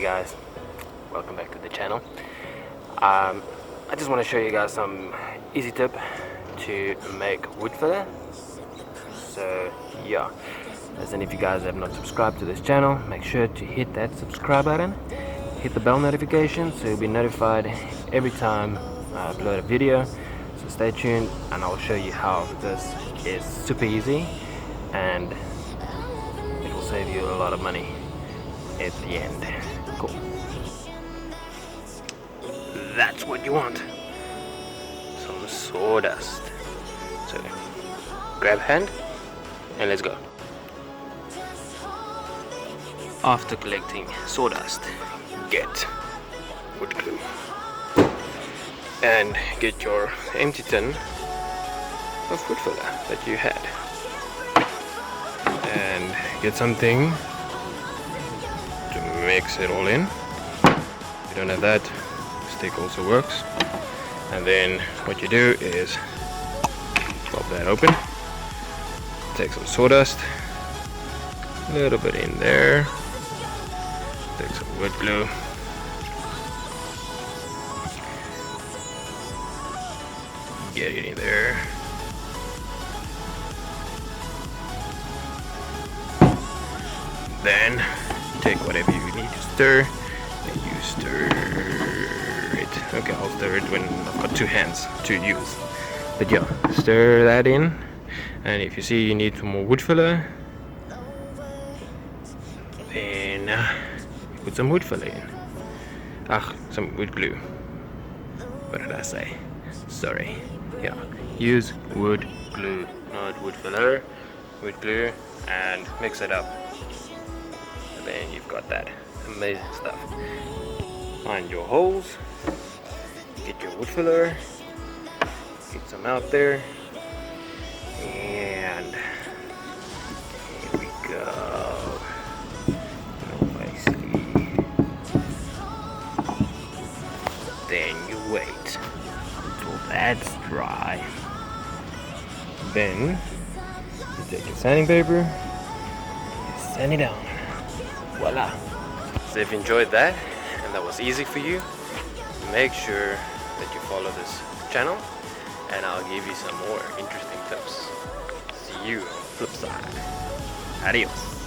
guys, welcome back to the channel. I just want to show you guys some easy tip to make wood filler. So yeah, as in if you guys have not subscribed to this channel, make sure to hit that subscribe button, hit the bell notification so you'll be notified every time I upload a video. So stay tuned and I'll show you how this is super easy and it will save you a lot of money at the end. Cool. That's what you want. Some sawdust. So grab hand and let's go. After collecting sawdust, get wood glue and get your empty tin of wood filler that you had and get something to mix it all in. If you don't have that, stick also works. And then what you do is pop that open, take some sawdust, a little bit in there, take some wood glue, get it in there, then take whatever you need to stir and you stir it. Okay, I'll stir it when I've got two hands to use, but yeah, stir that in. And if you see you need some more wood filler, then put some wood filler in. Some wood glue. What did I say? Sorry. Yeah, use wood glue, not wood filler. Wood glue, and mix it up. And then you've got that amazing stuff. Find your holes, get your wood filler, get some out there, and here we go. Nicely. Then you wait until that's dry. Then you take your sanding paper, you sand it down. Voila. So if you enjoyed that and that was easy for you, make sure that you follow this channel and I'll give you some more interesting tips. See you on the flip side. Adios.